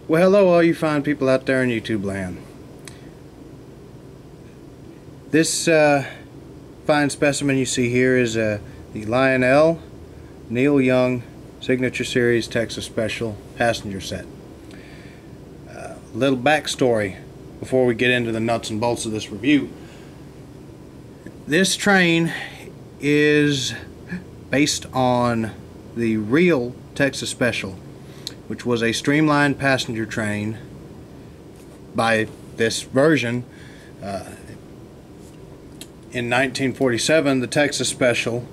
Well, hello all you fine people out there in YouTube land. This fine specimen you see here is the Lionel Niel Signature Series Texas Special Passenger Set. Little backstory before we get into the nuts and bolts of this review. This train is based on the real Texas Special, which was a streamlined passenger train. By this version, in 1947, the Texas Special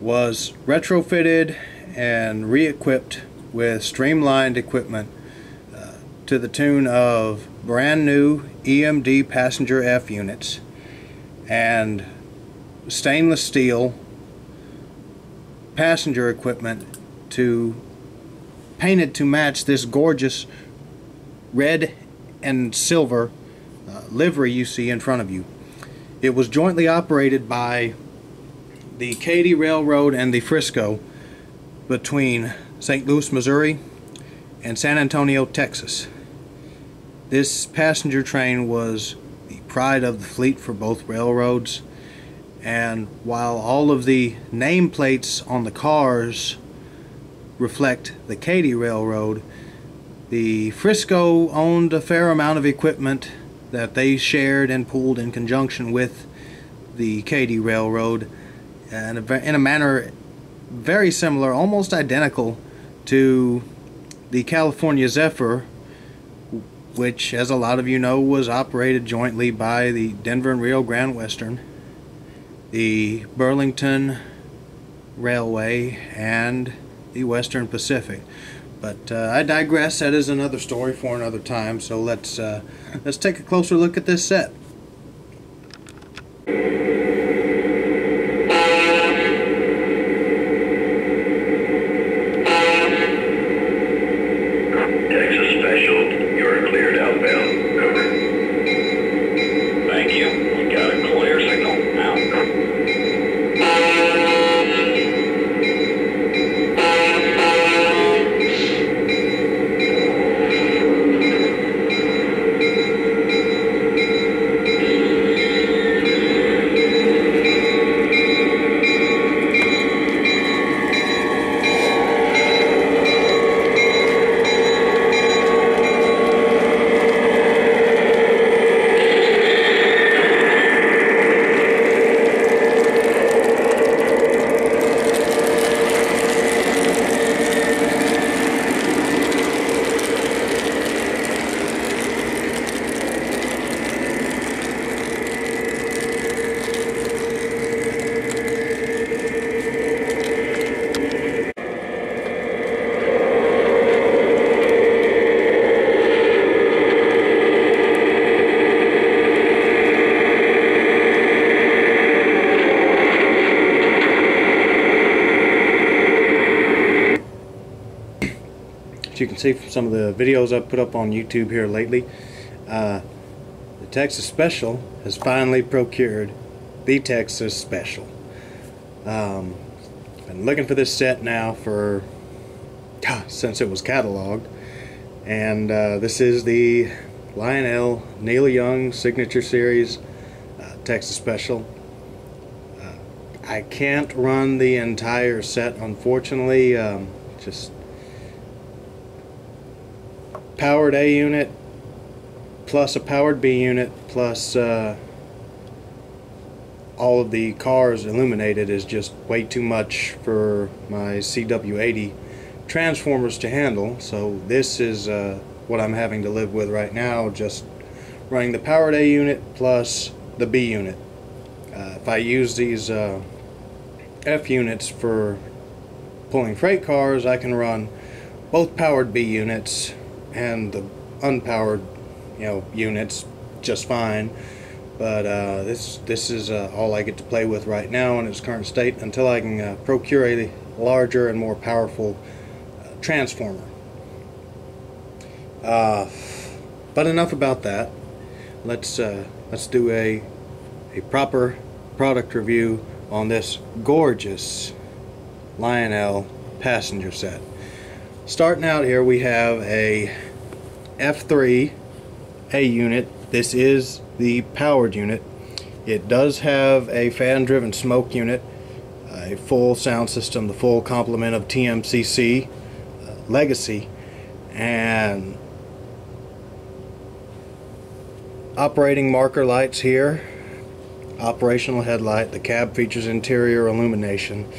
was retrofitted and re-equipped with streamlined equipment to the tune of brand new EMD passenger F units and stainless steel passenger equipment painted to match this gorgeous red and silver livery you see in front of you. It was jointly operated by the Katy Railroad and the Frisco between St. Louis, Missouri and San Antonio, Texas. This passenger train was the pride of the fleet for both railroads, and while all of the nameplates on the cars reflect the Katy Railroad, the Frisco owned a fair amount of equipment that they shared and pooled in conjunction with the Katy Railroad, and in a manner very similar, almost identical to the California Zephyr, which, as a lot of you know, was operated jointly by the Denver and Rio Grande Western, the Burlington Railway, and the Western Pacific. But I digress. That is another story for another time. So let's take a closer look at this set. Texas Special, you're cleared outbound. Over. Thank you. We got a clear signal. Out. As you can see from some of the videos I've put up on YouTube here lately, the Texas Special has finally procured the Texas Special. Been looking for this set now for since it was cataloged, and this is the Lionel Niel Signature Series Texas Special. I can't run the entire set, unfortunately. Just powered A unit plus a powered B unit plus all of the cars illuminated is just way too much for my CW80 transformers to handle. So this is what I'm having to live with right now, just running the powered A unit plus the B unit. If I use these F units for pulling freight cars, I can run both powered B units and the unpowered, units just fine. But this is all I get to play with right now in its current state until I can procure a larger and more powerful transformer. But enough about that. Let's do a proper product review on this gorgeous Lionel passenger set. Starting out here, we have a F3 A unit. This is the powered unit. It does have a fan-driven smoke unit, a full sound system, the full complement of TMCC legacy, and operating marker lights here, operational headlight. The cab features interior illumination.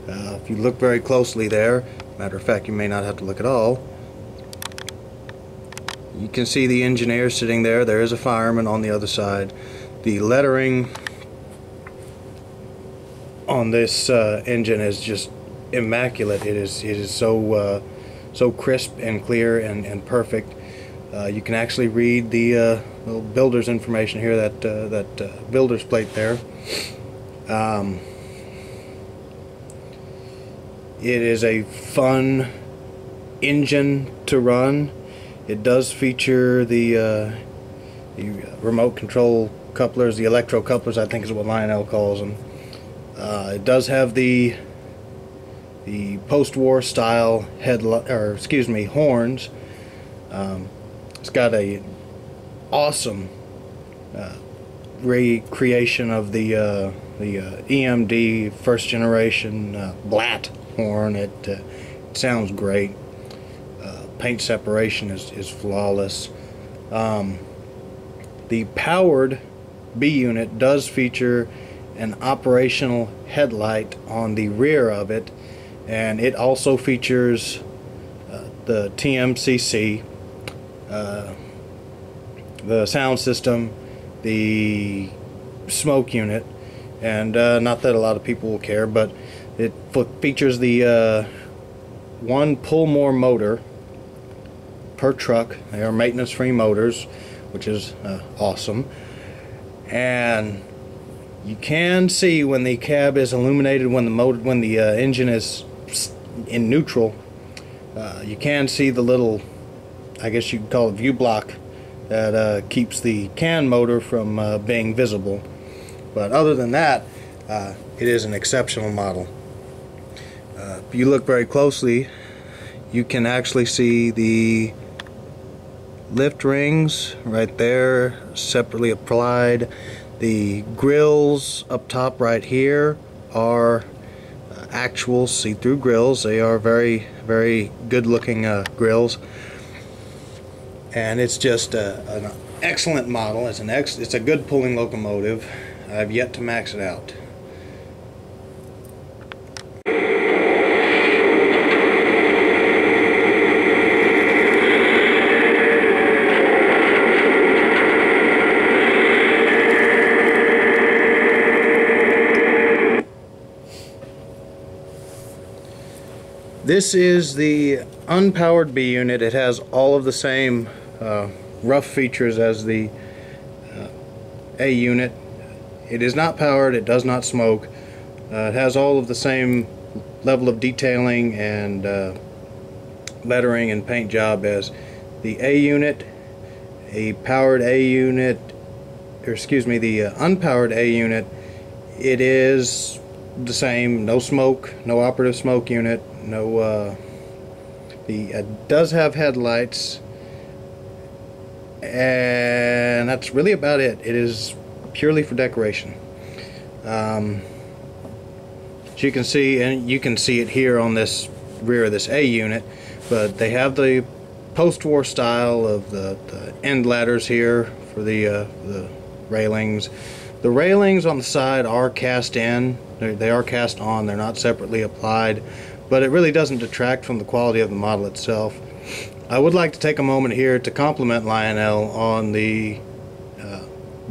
If you look very closely there, matter of fact you may not have to look at all, you can see the engineer sitting there. There is a fireman on the other side. The lettering on this engine is just immaculate. It is so crisp and clear and perfect. You can actually read the little builder's information here, that builder's plate there. It is a fun engine to run. It does feature the remote control couplers, the electro couplers, I think is what Lionel calls them. It does have the post-war style horns. It's got a awesome recreation of the EMD first generation Blatt horn. It sounds great. Paint separation is flawless. The powered B unit does feature an operational headlight on the rear of it, and it also features the TMCC, the sound system, the smoke unit, and not that a lot of people will care, but it features the one pull-more motor per truck. They are maintenance-free motors, which is awesome. And you can see when the cab is illuminated, when the engine is in neutral, you can see the little, I guess you could call it view block, that keeps the CAN motor from being visible. But other than that, it is an exceptional model. If you look very closely, you can actually see the lift rings right there, separately applied. The grills up top right here are actual see-through grills. They are very, very good looking grills, and it's just an excellent model. It's a good pulling locomotive. I've yet to max it out. This is the Unpowered B unit. It has all of the same rough features as the A unit. It is not powered, it does not smoke. It has all of the same level of detailing and lettering and paint job as the A unit. The unpowered A unit, it is the same. No smoke, no operative smoke unit, no. It does have headlights, and that's really about it. It is purely for decoration. So you can see, and you can see it here on this rear of this A unit, but they have the post-war style of the end ladders here for the railings. The railings on the side are cast in. They are cast on. They're not separately applied, but it really doesn't detract from the quality of the model itself. I would like to take a moment here to compliment Lionel on the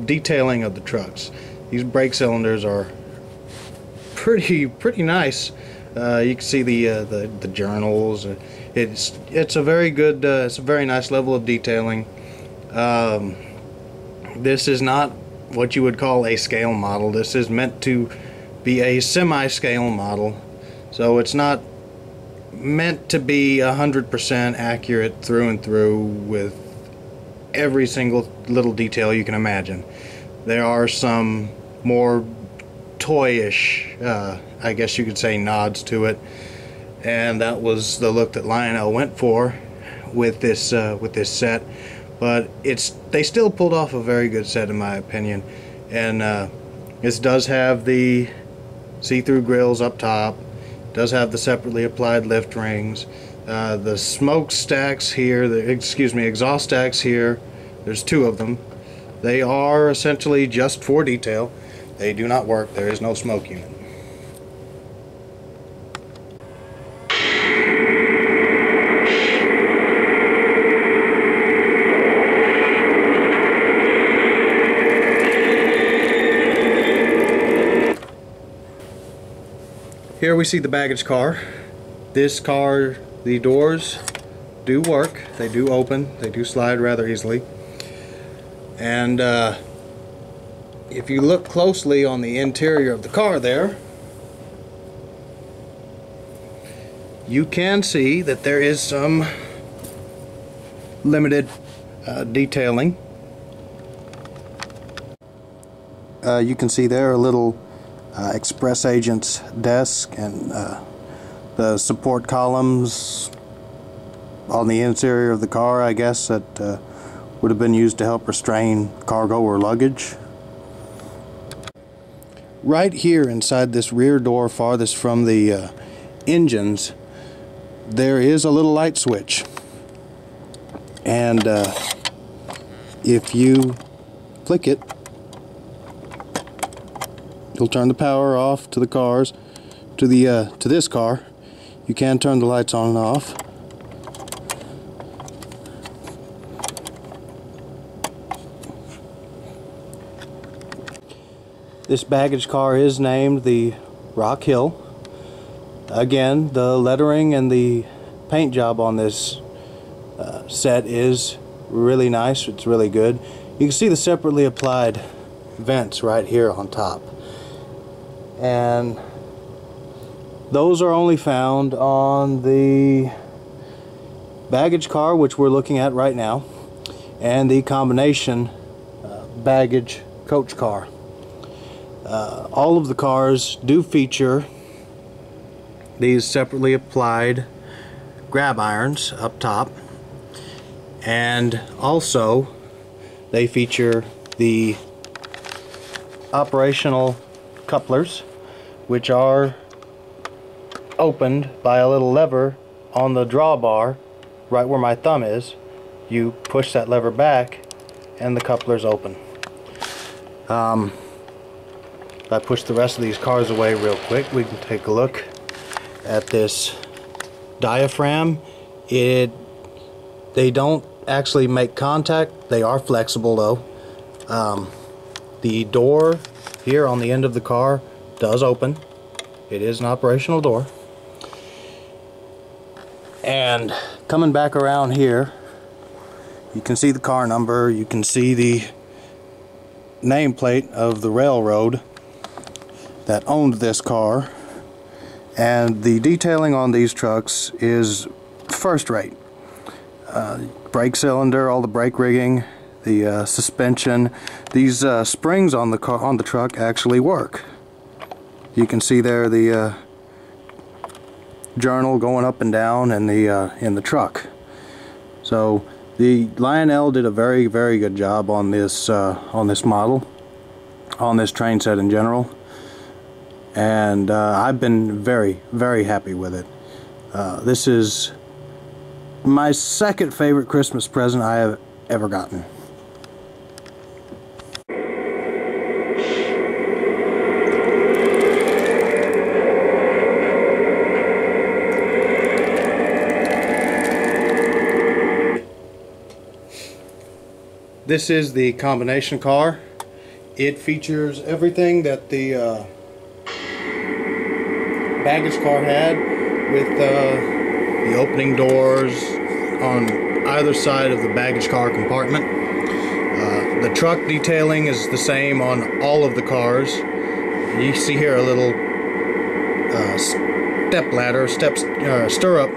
detailing of the trucks. These brake cylinders are pretty nice. You can see the journals. It's a very good, it's a very nice level of detailing. This is not what you would call a scale model. This is meant to be a semi-scale model, so it's not meant to be 100% accurate through and through with every single little detail you can imagine. There are some more toyish, I guess you could say, nods to it, and that was the look that Lionel went for with this set, but they still pulled off a very good set in my opinion. And this does have the see-through grills up top, does have the separately applied lift rings, the smoke stacks here, exhaust stacks here. There's two of them. They are essentially just for detail. They do not work. There is no smoke unit. Here we see the baggage car. This car, the doors do work. They do open. They do slide rather easily. And if you look closely on the interior of the car there, you can see that there is some limited detailing. You can see there a little express agent's desk and the support columns on the interior of the car, I guess, that would have been used to help restrain cargo or luggage. Right here inside this rear door farthest from the engines, there is a little light switch, and if you flick it, you'll turn the power off to the cars, to this car. You can turn the lights on and off. This baggage car is named the Rock Hill. Again, the lettering and the paint job on this set is really nice. It's really good. You can see the separately applied vents right here on top. And those are only found on the baggage car, which we're looking at right now, and the combination baggage coach car. All of the cars do feature these separately applied grab irons up top, and also they feature the operational couplers, which are opened by a little lever on the drawbar right where my thumb is. You push that lever back and the couplers open. If I push the rest of these cars away real quick, we can take a look at this diaphragm. They don't actually make contact. They are flexible though. The door here on the end of the car does open. It is an operational door. And coming back around here, you can see the car number, you can see the nameplate of the railroad that owned this car, and the detailing on these trucks is first rate. Brake cylinder, all the brake rigging, the suspension, these springs on the truck actually work. You can see there the journal going up and down in the truck. So the Lionel did a very, very good job on this model, on this train set in general, and I've been very, very happy with it. This is my second favorite Christmas present I have ever gotten. This is the combination car. It features everything that the baggage car had, with the opening doors on either side of the baggage car compartment. The truck detailing is the same on all of the cars. You see here a little step ladder, stirrup.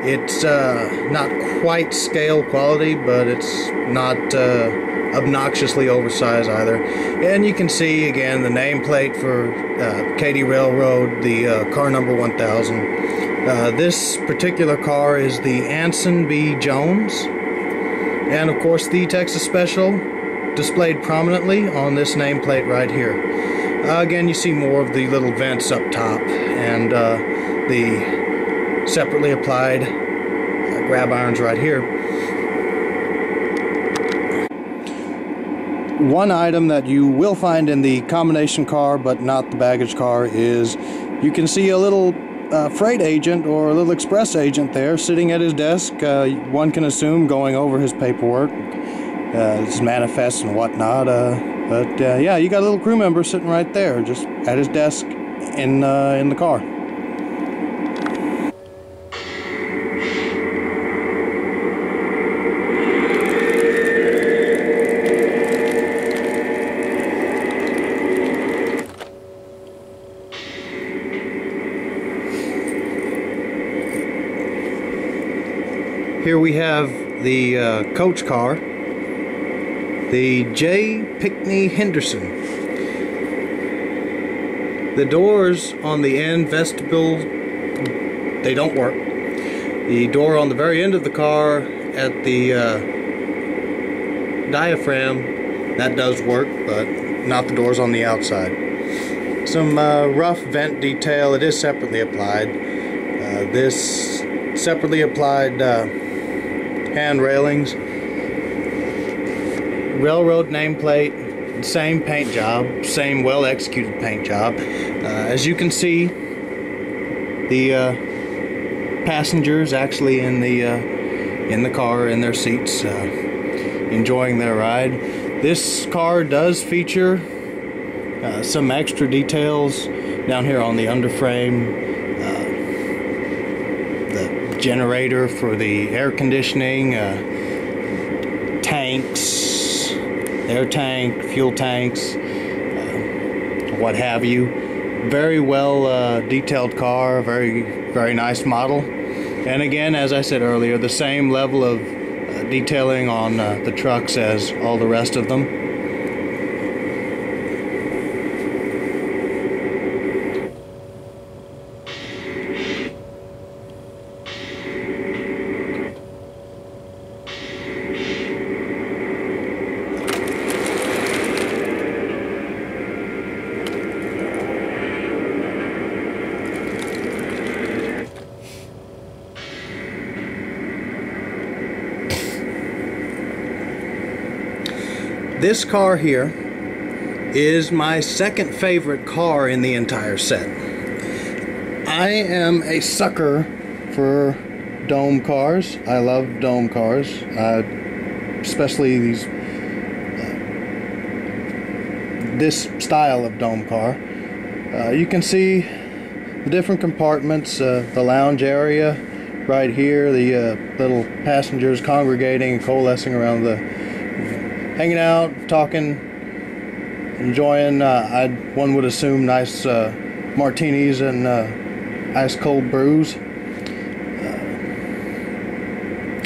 It's not quite scale quality, but it's not obnoxiously oversized either. And you can see again the nameplate for Katy Railroad, the car number 1000. This particular car is the Anson B. Jones, and of course the Texas Special displayed prominently on this nameplate right here. Again, you see more of the little vents up top and the separately applied grab irons right here. One item that you will find in the combination car but not the baggage car is you can see a little freight agent or a little express agent there sitting at his desk. One can assume going over his paperwork, his manifests and whatnot. But yeah, you got a little crew member sitting right there, just at his desk in the car. Here we have the coach car, the J. Pickney Henderson. The doors on the end vestibule, they don't work. The door on the very end of the car at the diaphragm, that does work, but not the doors on the outside. Some rough vent detail, it is separately applied. This separately applied hand railings, railroad nameplate, same paint job, same well executed paint job. As you can see, the passengers actually in the car in their seats, enjoying their ride. This car does feature some extra details down here on the underframe. Generator for the air conditioning, tanks, air tank, fuel tanks, what have you. Very well detailed car, very nice model. And again, as I said earlier, the same level of detailing on the trucks as all the rest of them. This car here is my second favorite car in the entire set. I am a sucker for dome cars. I love dome cars, especially this style of dome car. You can see the different compartments, the lounge area right here, the little passengers congregating and coalescing around hanging out, talking, enjoying, one would assume, nice martinis and ice cold brews.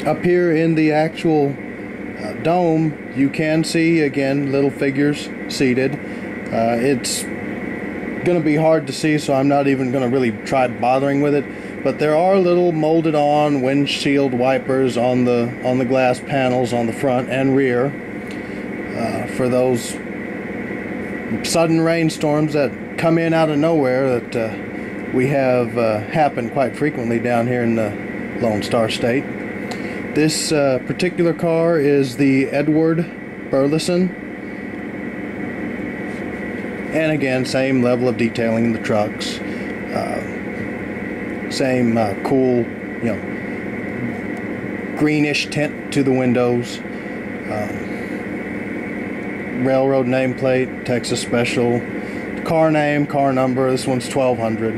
Up here in the actual dome, you can see, again, little figures seated. It's going to be hard to see, so I'm not even going to really try bothering with it. But there are little molded on windshield wipers on the glass panels on the front and rear. For those sudden rainstorms that come in out of nowhere that we have happen quite frequently down here in the Lone Star State. This particular car is the Edward Burleson, and again, same level of detailing in the trucks, same cool, greenish tint to the windows. Railroad nameplate, Texas Special, car name, car number. This one's 1200.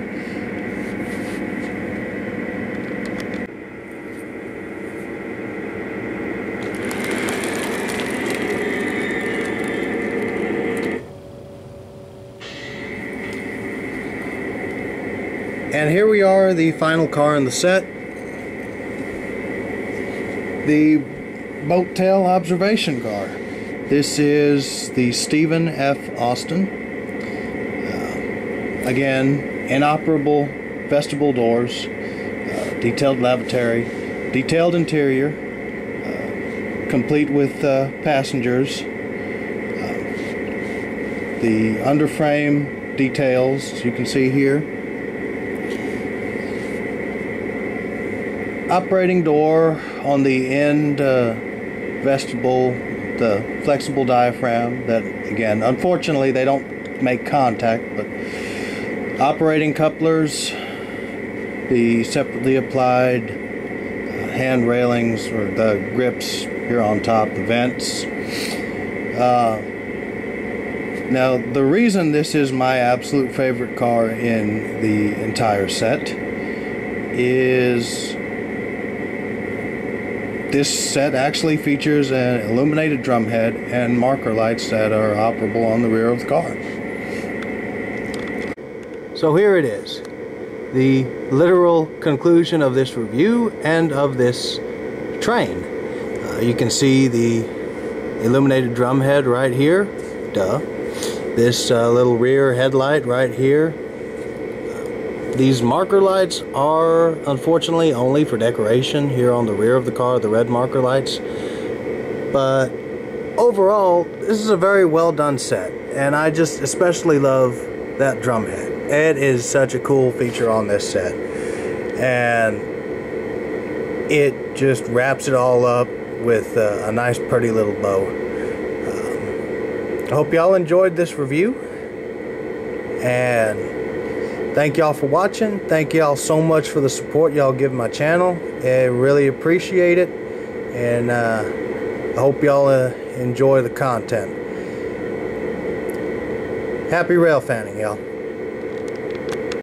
And here we are, the final car in the set, the Motel observation car. This is the Stephen F. Austin. Again, inoperable vestibule doors. detailed lavatory, detailed interior, complete with passengers. The underframe details, as you can see here. Operating door on the end vestibule, the flexible diaphragm that, again, unfortunately they don't make contact, but operating couplers, the separately applied hand railings or the grips here on top, the vents. Now, the reason this is my absolute favorite car in the entire set is this set actually features an illuminated drumhead and marker lights that are operable on the rear of the car. So here it is, the literal conclusion of this review and of this train. You can see the illuminated drumhead right here, this little rear headlight right here. These marker lights are unfortunately only for decoration here on the rear of the car, the red marker lights. But overall, this is a very well done set, and I just especially love that drumhead. It is such a cool feature on this set, and it just wraps it all up with a nice pretty little bow. I hope y'all enjoyed this review, and thank y'all for watching. Thank y'all so much for the support y'all give my channel. I really appreciate it, and I hope y'all enjoy the content. Happy rail fanning, y'all.